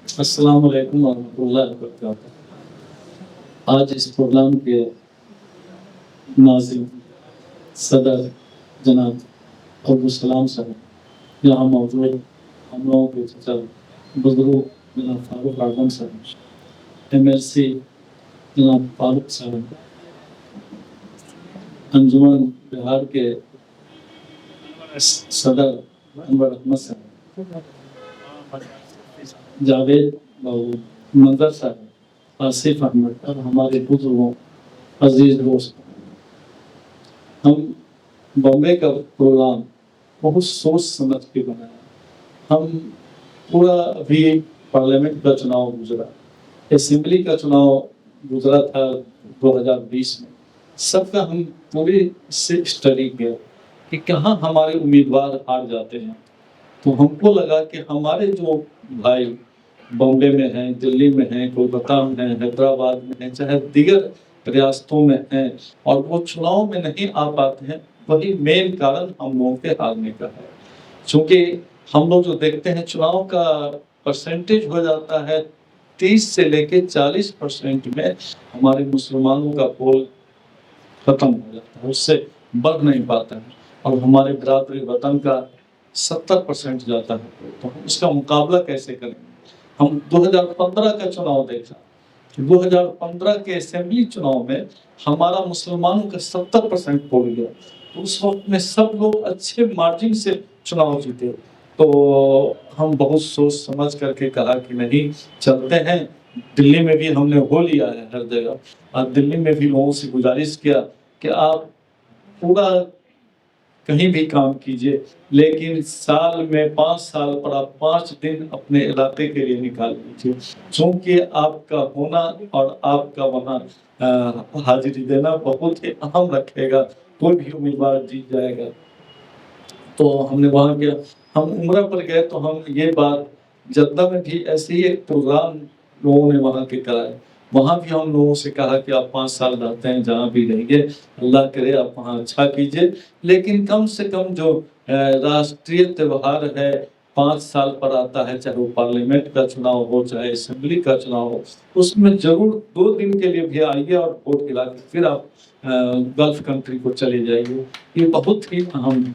السلام علیکم ورحمۃ اللہ وبرکاتہ۔ آج اس پروگرام کے ناظم صدر جناب عبدالسلام صاحب یہاں موجود، ہم لوگوں کے چچا بزرگ جناب فاروق اعظم صاحب، MLC جناب فاروق صاحب، انجمن بہار کے صدر انور احمد صاحب، جاوید بابو، منظر صاحب، آصف احمد اور ہمارے بزرگوں، عزیز دوست، ہم بامبے کا پروگرام بہت سوچ سمجھ کے بنایا۔ ہم پورا ابھی پارلیمنٹ کا چناؤ گزرا، اسمبلی کا چناؤ گزرا تھا 2020 میں، سب کا ہم پوری سے اسٹڈی کیا کہ کہاں ہمارے امیدوار ہار جاتے ہیں۔ تو ہم کو لگا کہ ہمارے جو بھائی بامبے میں ہیں، دلی میں ہیں، کولکتہ میں ہیں، حیدرآباد میں ہیں، چاہے دیگر ریاستوں میں ہیں، اور وہ چناؤ میں نہیں آ پاتے ہیں، وہی مین کارن ہم لوگوں کے ہارنے کا ہے۔ چونکہ ہم لوگ جو دیکھتے ہیں چناؤ کا پرسنٹیج ہو جاتا ہے 30 سے لے کے 40% میں ہمارے مسلمانوں کا پول ختم ہو جاتا ہے، اس سے بڑھ نہیں پاتا ہے، اور ہمارے برادری وطن کا 70% جاتا ہے۔ تو ہم اس کا مقابلہ کیسے کریں گے؟ ہم 2015 کا چناؤ دیکھا، 2015 کے اسمبلی چناؤ میں ہمارا مسلمانوں کا 70% پول گیا، تو اس وقت میں سب لوگ اچھے مارجن سے چناؤ جیتے۔ تو ہم بہت سوچ سمجھ کر کے کہا کہ نہیں، چلتے ہیں۔ دلی میں بھی ہم نے ہو لیا ہے ہر جگہ، اور دلی میں بھی لوگوں سے گزارش کیا کہ آپ پورا کہیں بھی کام کیجئے، لیکن سال میں 5 سال پر آپ 5 دن اپنے علاقے کے لیے نکال لیجیے، چونکہ آپ کا ہونا اور آپ کا وہاں حاضری دینا بہت ہی اہم رکھے گا، کوئی بھی امیدوار جیت جائے گا۔ تو ہم نے وہاں کیا، ہم عمرہ پر گئے تو ہم یہ بات جدہ میں بھی ایسے ہی ایک پروگرام لوگوں نے وہاں کے کرائے، وہاں بھی ہم لوگوں سے کہا کہ آپ 5 سال رہتے ہیں جہاں بھی رہیے، اللہ کرے آپ وہاں اچھا کیجئے، لیکن کم سے کم جو راشٹریہ تہوار ہے 5 سال پر آتا ہے، چاہے وہ پارلیمنٹ کا چناؤ ہو چاہے اسمبلی کا چناؤ ہو، اس میں ضرور 2 دن کے لیے بھی آئیے اور ووٹ گرا کے پھر آپ گلف کنٹری کو چلے جائیے۔ یہ بہت ہی اہم ہے۔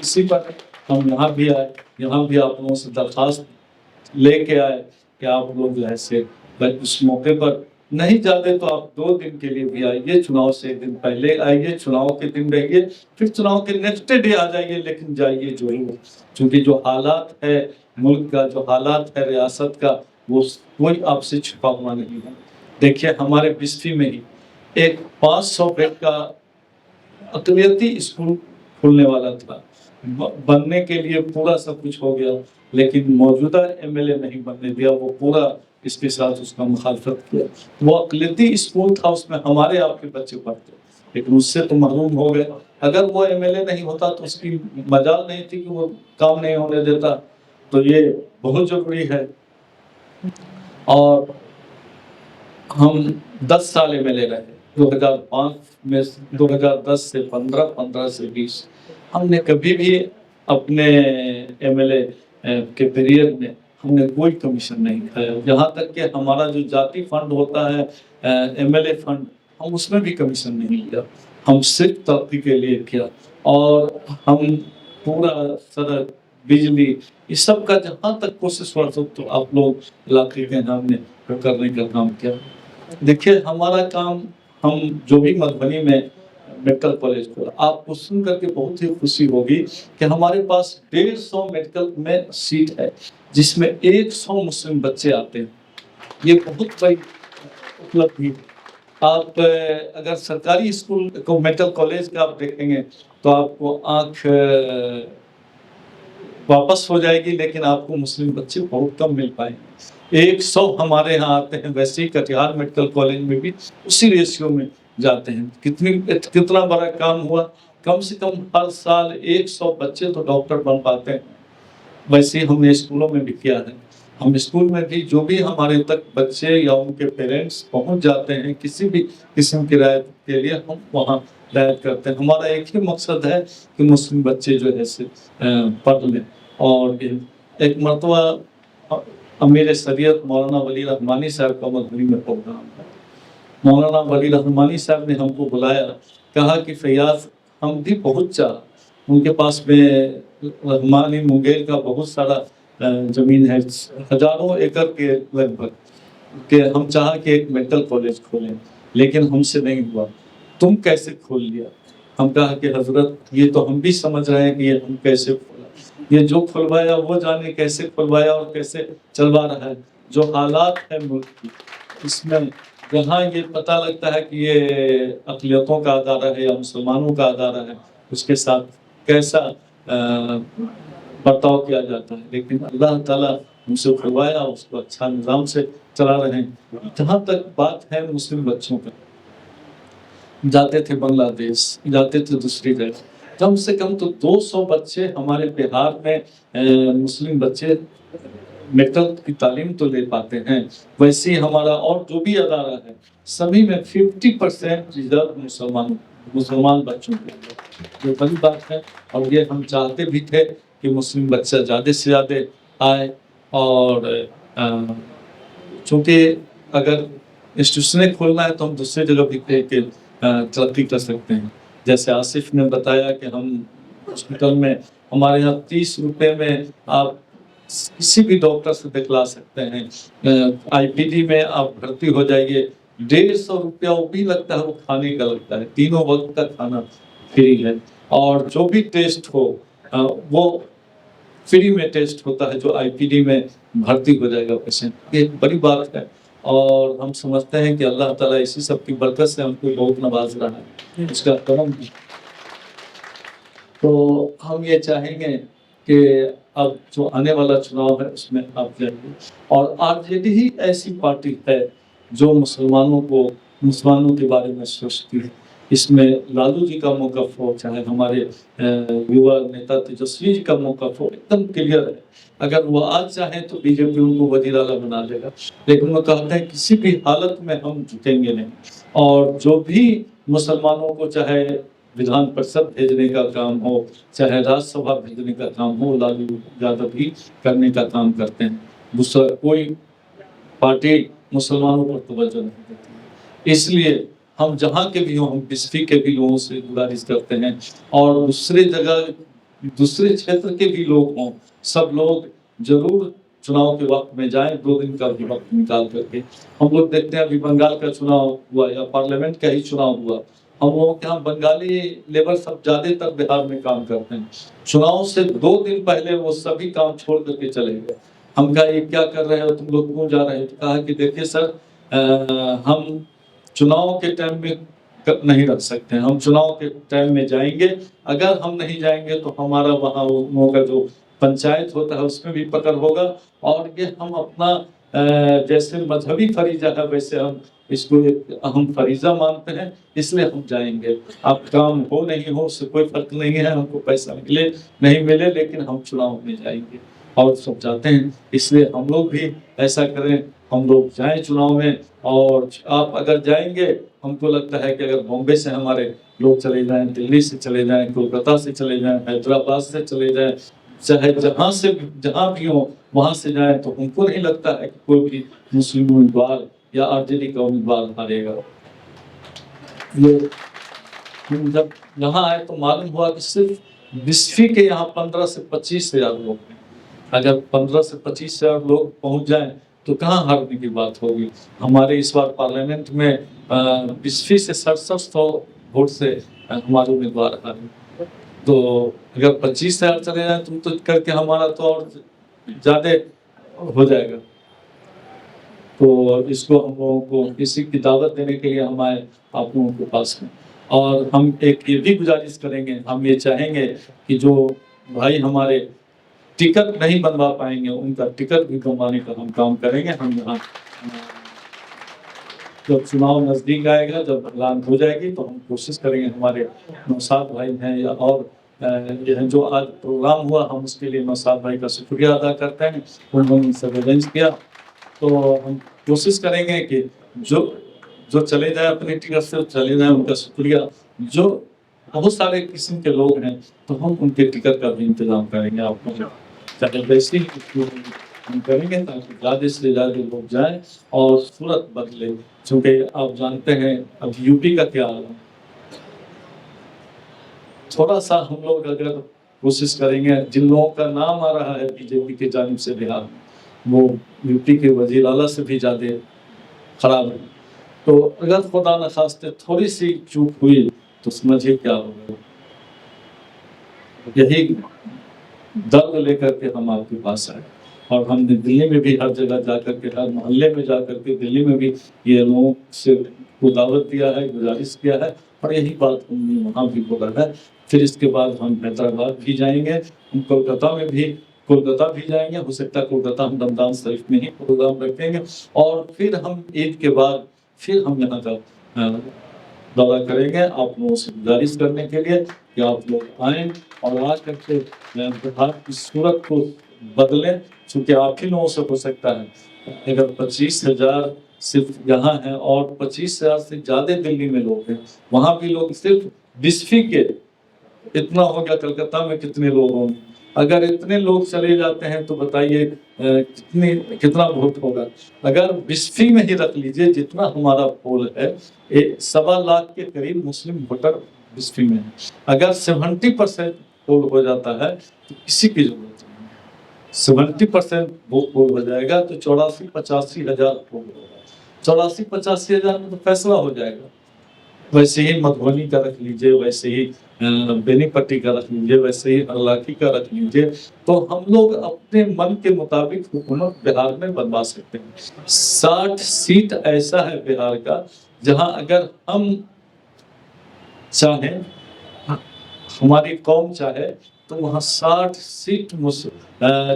اسی پر ہم یہاں بھی آئے، یہاں بھی آپ لوگوں سے درخواست لے کے آئے کہ آپ لوگ جو ہے سے اس موقع پر نہیں جاتے تو آپ 2 دن کے لیے بھی آئیے، چناؤ سے 1 دن پہلے آئیے، چناؤ کے دن رہیے، پھر چناؤ کے نیکسٹ ڈے آ جائیے، لیکن جائیے ضرور، چونکہ جو حالات ہے ملک کا، جو حالات ہے ریاست کا، وہ کوئی آپ سے چھپا ہوا نہیں ہے۔ دیکھیے ہمارے بسفی میں ہی ایک 500 بیڈ کا اقلیتی اسکول کھلنے والا تھا، بننے کے لیے پورا سب کچھ ہو گیا، لیکن موجودہ MLA نہیں بننے دیا، وہ پورا اس کے ساتھ اس کا مخالفت کیا۔ وہ اقلیتی اسکول تھا، اس میں ہمارے آپ کے بچے پڑھتے، لیکن اس سے تو محروم ہو گئے۔ اگر وہ MLA نہیں ہوتا تو اس کی مجال نہیں تھی کہ وہ کام نہیں ہونے دیتا۔ تو یہ بہت ضروری ہے۔ اور ہم 10 سال MLA رہے، 2005 میں 2010 سے 15، 15 سے 20، ہم نے کبھی بھی اپنے MLA کے پیریڈ میں ہم نے کوئی کمیشن نہیں کھایا، یہاں تک کہ ہمارا جو ذاتی فنڈ ہوتا ہے MLA فنڈ، ہم اس میں بھی کمیشن نہیں لیا، ہم صرف ترقی کے لیے کیا۔ اور ہم پورا سڑک، بجلی، اس سب کا جہاں تک کوشش کر سکتے تو آپ لوگ علاقے کے ہم نے کرنے کا کام کیا۔ دیکھیے ہمارا کام، ہم جو بھی مدھبنی میں میڈیکل کالج کھولا، آپ کو سن کر کے بہت ہی خوشی ہوگی کہ ہمارے پاس 150 میڈیکل میں سیٹ ہے، جس میں 100 مسلم بچے آتے ہیں۔ یہ بہت بڑی اپلبدھی ہے۔ آپ اگر سرکاری اسکول کو میڈیکل کالج کا آپ دیکھیں گے تو آپ کو آنکھ واپس ہو جائے گی، لیکن آپ کو مسلم بچے بہت کم مل پائیں گے۔ 100 ہمارے ہاں آتے ہیں، ویسے ہی کٹیہار میڈیکل کالج میں بھی اسی ریشیو میں جاتے ہیں۔ کتنا بڑا کام ہوا، کم سے کم ہر سال 100 بچے تو ڈاکٹر بن پاتے ہیں۔ ویسے ہی ہم نے اسکولوں میں بھی کیا ہے، ہم اسکول میں بھی جو بھی ہمارے تک بچے یا ان کے پیرنٹس پہنچ جاتے ہیں کسی بھی قسم کی رعایت کے لیے، ہم وہاں رعایت کرتے ہیں۔ ہمارا ایک ہی مقصد ہے کہ مسلم بچے جو ہے پڑھ لیں۔ اور ایک مرتبہ امیر شریعت مولانا ولی رحمانی صاحب کا مدھوری میں پروگرام تھا. مولانا ولی رحمانی صاحب نے ہم کو بلایا, کہا کہ فیاض ہم بھی بہت چاہ, ان کے پاس میں رحمانی منگیر کا بہت سارا زمین ہے, ہزاروں ایکڑ کے لگ بھگ, کہ ہم چاہا کہ ایک میڈیکل کالج کھولیں, لیکن ہم سے نہیں ہوا, تم کیسے کھول لیا؟ ہم کہا کہ حضرت یہ تو ہم بھی سمجھ رہے ہیں کہ یہ ہم کیسے کھولا, یہ جو کھلوایا وہ جانے کیسے کھلوایا اور کیسے چلوا رہا ہے. جو حالات ہے ملک کی, اس میں جہاں یہ پتہ لگتا ہے کہ یہ اقلیتوں کا ادارہ ہے یا مسلمانوں کا ادارہ ہے, اس کے ساتھ کیسا برتاؤ کیا جاتا ہے. لیکن اللہ تعالیٰ ہم سے کھلوایا, اس کو اچھا نظام سے چلا رہے ہیں. جہاں تک بات ہے مسلم بچوں کا, جاتے تھے بنگلہ دیش, جاتے تھے دوسری جگہ, کم سے کم تو 200 بچے ہمارے بہار میں مسلم بچے میڈیکل کی تعلیم تو لے پاتے ہیں. ویسے ہی ہمارا اور جو بھی ادارہ ہے سبھی میں 50% ریزرو مسلمان بچوں کے لیے, یہ بڑی بات ہے. اور یہ ہم چاہتے بھی تھے کہ مسلم بچہ زیادہ سے زیادہ آئے, اور چونکہ اگر انسٹیٹیوشنیں کھولنا ہے تو ہم دوسری جگہ بھی کھول کے ترقی کر سکتے ہیں. جیسے آصف نے بتایا کہ ہم ہاسپٹل میں, ہمارے یہاں 30 روپے میں آپ کسی بھی ڈاکٹر سے دکھلا سکتے ہیں. آئی پی ڈی میں آپ بھرتی ہو جائیے, 150 روپیہ وہ بھی لگتا ہے, وہ کھانے کا لگتا ہے, تینوں وقت کا کھانا فری ہے. اور جو بھی ٹیسٹ ہو وہ فری میں ٹیسٹ ہوتا ہے, جو آئی پی ڈی میں بھرتی ہو جائے گا پیشنٹ. یہ بڑی بات ہے, اور ہم سمجھتے ہیں کہ اللہ تعالیٰ اسی سب کی برکت سے ہم کو بہت نواز رہا ہے, اس کا کرم ہے. تو ہم یہ چاہیں گے کہ اب جو آنے والا چناؤ ہے اس میں آپ جائیے, اور آر جے ڈی ہی ایسی پارٹی ہے جو مسلمانوں کے بارے میں سوچتی ہے. اس میں لالو جی کا موقف ہو, چاہے ہمارے یووا نیتا تیجسوی جی کا موقف ہو, ایک دم کلیئر ہے. اگر وہ آج چاہیں تو بی جے پی ان کو وزیر اعلیٰ بنا دے گا, لیکن وہ کہتے ہیں کسی بھی حالت میں ہم جھکیں گے نہیں. اور جو بھی مسلمانوں کو چاہے وِدھان پرشد بھیجنے کا کام ہو, چاہے راج سبھا بھیجنے کا کام ہو, لالو یادو بھی کرنے کا کام کرتے ہیں. دوسرا کوئی پارٹی مسلمانوں پر توجہ نہیں دیتی ہے. اس لیے ہم جہاں کے بھی ہوں, ہم بسفی کے بھی لوگوں سے گزارش کرتے ہیں, اور دوسرے جگہ دوسرے چھیتر کے بھی لوگ ہوں, سب لوگ ضرور چناؤ کے وقت میں جائیں, 2 دن کا بھی وقت نکال کر کے. ہم لوگ دیکھتے ہیں ابھی بنگال کا چناؤ ہوا یا پارلیمنٹ کا ہی چناؤ ہوا, ہم لوگوں کے یہاں بنگالی لیبر سب زیادہ تر بہار میں کام کرتے ہیں. چناؤ سے 2 دن پہلے وہ سبھی کام چھوڑ کر کے چلے گئے. ہم کہا یہ کیا کر رہے ہو تم لوگ, کیوں جا رہے ہو؟ تو کہا کہ دیکھیے سر, ہم چناؤ کے ٹائم میں نہیں رکھ سکتے ہیں, ہم چناؤ کے ٹائم میں جائیں گے. اگر ہم نہیں جائیں گے تو ہمارا وہاں کا جو پنچایت ہوتا ہے اس میں بھی پکڑ ہوگا, اور یہ ہم اپنا جیسے مذہبی فریضہ ہے ویسے ہم اس کو ایک اہم فریضہ مانتے ہیں, اس لیے ہم جائیں گے. اب کام ہو نہیں ہو اس سے کوئی فرق نہیں ہے, ہم کو پیسہ ملے نہیں ملے, لیکن ہم چناؤ میں جائیں گے اور سب جاتے ہیں. اس لیے ہم لوگ بھی ایسا کریں, ہم لوگ جائیں چناؤ میں. اور آپ اگر جائیں گے, ہم کو لگتا ہے کہ اگر بامبے سے ہمارے لوگ چلے جائیں, دلی سے چلے جائیں, کولکتہ سے چلے جائیں, حیدرآباد سے چلے جائیں, چاہے جہاں بھی ہوں وہاں سے جائیں, تو ہم کو نہیں لگتا ہے کہ کوئی بھی مسلم امیدوار یا آر جے ڈی کا امیدوار ہارے گا. یہ جب یہاں آئے تو معلوم ہوا کہ صرف بسفی کے یہاں 15 سے 25 ہزار لوگ ہیں. اگر 15 سے 25 ہزار لوگ پہنچ جائیں تو کہاں ہارنے کی بات ہوگی. ہمارے اس بار پارلیمنٹ میں بسفی سے 6700 ووٹ سے ہمارے امیدوار ہارے. تو اگر 25,000 چلے جائیں تم تو کر کے ہمارا تو اور زیادہ ہو جائے گا. تو اس کو ہم لوگوں کو اسی کی دعوت دینے کے لیے ہم آئے آپ لوگوں کے پاس میں. اور ہم ایک یہ بھی گزارش کریں گے, ہم یہ چاہیں گے کہ جو بھائی ہمارے ٹکٹ نہیں بنوا پائیں گے ان کا ٹکٹ بھی بنوانے کا ہم کام کریں گے. ہم یہاں جب چناؤ نزدیک آئے گا, جب اعلان ہو جائے گی, تو ہم کوشش کریں گے. ہمارے نوشاد بھائی ہیں یا اور جو آج پروگرام ہوا, ہم اس کے لیے نوشاد بھائی کا شکریہ ادا کرتے ہیں, انہوں نے سے ارینج کیا. تو ہم کوشش کریں گے کہ جو چلے جائیں اپنے ٹکٹ سے چلے جائیں, ان کا شکریہ. جو بہت سارے قسم کے لوگ ہیں تو ہم ان کے ٹکٹ کا بھی انتظام کریں گے. آپ کو چاہے ویسی ہم کریں گے تاکہ زیادہ سے زیادہ لوگ جائیں اور صورت بدلے. چونکہ آپ جانتے ہیں اب یو پی کا کیا حال ہے. تھوڑا سا ہم لوگ اگر کوشش کریں گے، جن لوگوں کا نام آ رہا ہے بی جے پی کی جانب سے بہار میں، وہ یو پی کے وزیر اعلیٰ سے بھی زیادہ خراب ہے. تو اگر خدا نخواستہ تھوڑی سی چوک ہوئی تو سمجھیے کیا ہوگا. یہی درد لے کر کے ہم آپ کے پاس آئے، اور ہم نے دلی میں بھی ہر جگہ جا کر کے، ہر محلے میں جا کر کے دلی میں بھی یہ لوگوں سے کو دعوت دیا ہے، گزارش کیا ہے، اور یہی بات ہم نے وہاں بھی بولا ہے. پھر اس کے بعد ہم حیدرآباد بھی جائیں گے، ہم کولکتہ بھی جائیں گے. ہو سکتا ہے کولکتہ ہم رمضان شریف میں ہی پروگرام رکھیں گے، اور پھر ہم عید کے بعد پھر ہم یہاں کا دورہ کریں گے آپ لوگوں سے گزارش کرنے کے لیے کہ آپ لوگ آئیں اور آ کر کے بہار کی صورت کو بدلیں. چونکہ آپ ہی لوگوں سے ہو سکتا ہے. اگر 25,000 صرف یہاں ہیں اور 25,000 سے زیادہ دلی میں لوگ ہیں، وہاں بھی لوگ صرف 20 کے اتنا ہو گیا. کلکتہ میں کتنے لوگ ہوں گے؟ اگر اتنے لوگ چلے جاتے ہیں تو بتائیے کتنا ووٹ ہوگا. اگر 20 میں ہی رکھ لیجئے جتنا ہمارا پول ہے، 1.25 کے قریب مسلم ووٹر 20 میں ہے. اگر 70% پول ہو جاتا ہے تو کسی کی ضرورت نہیں ہے. 70% ووٹ پول ہو جائے گا تو 84-85 ہزار پول ہوگا. 84-85 ہزار میں تو فیصلہ ہو جائے گا. ویسے ہی مدھوبنی کا رکھ لیجئے، ویسے ہی بینی پٹی کا رکھ لیجئے، ویسے ہی ہرلاکھی کا رکھ لیجئے. تو ہم لوگ اپنے من کے مطابق حکومت بہار میں بنوا سکتے ہیں. 60 سیٹ ایسا ہے بہار کا جہاں اگر ہم چاہیں، ہماری قوم چاہے تو وہاں 60 سیٹ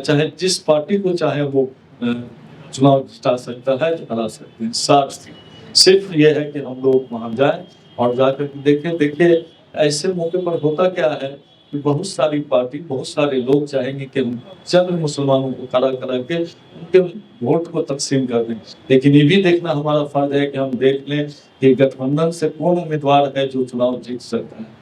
چاہے جس پارٹی کو چاہے وہ چناؤ جتا سکتا ہے، ہرا سکتے ہیں. 60 سیٹ. صرف یہ ہے کہ ہم لوگ وہاں جائیں اور جا کر دیکھیں. ایسے موقع پر ہوتا کیا ہے کہ بہت ساری پارٹی، بہت سارے لوگ چاہیں گے کہ ہم چند مسلمانوں کو کھڑا کرا کے ان کے ووٹ کو تقسیم کر دیں. لیکن یہ بھی دیکھنا ہمارا فرض ہے کہ ہم دیکھ لیں کہ گٹھ بندھن سے کون امیدوار ہے جو چناؤ جیت سکتا ہے.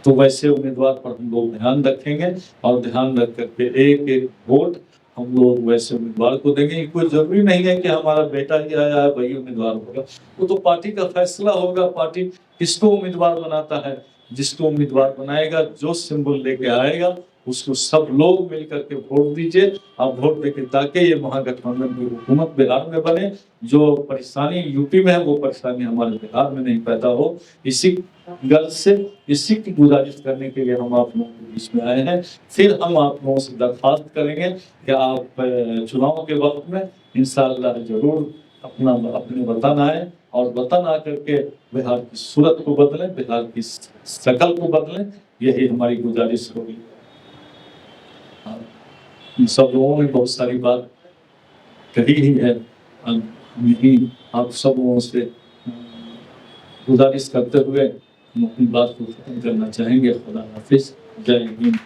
تو ویسے امیدوار پر ہم لوگ دھیان رکھیں گے، اور دھیان رکھ کر کے ایک ایک ووٹ ہم لوگ ویسے امیدوار کو دیں گے. کوئی ضروری نہیں ہے کہ ہمارا بیٹا ہی آیا ہے وہی امیدوار ہوگا. وہ تو پارٹی کا فیصلہ ہوگا. پارٹی کس کو امیدوار بناتا ہے، جس کو امیدوار بنائے گا، جو سمبل لے کے آئے گا، اس کو سب لوگ مل کر کے ووٹ دیجئے. آپ ووٹ دے کے تاکہ یہ مہا گٹھ بندھن کی حکومت بہار میں بنے. جو پریشانی یو پی میں ہے وہ پریشانی ہمارے بہار میں نہیں پیدا ہو. اسی غرض سے، اسی کی گزارش کرنے کے لیے ہم آپ لوگوں کے بیچ میں آئے ہیں. پھر ہم آپ لوگوں سے درخواست کریں گے کہ آپ چناؤ کے وقت میں انشاءاللہ ضرور اپنے وطن آئیں، اور وطن آ کر کے بہار کی صورت کو بدلیں، بہار کی شکل کو بدلیں. یہی ہماری گزارش ہوگی. سب لوگوں نے بہت ساری بات کہی ہی ہے. یہی آپ سب لوگوں سے گزارش کرتے ہوئے ہم اپنی بات کو ختم کرنا چاہیں گے. خدا حافظ. جے ہند.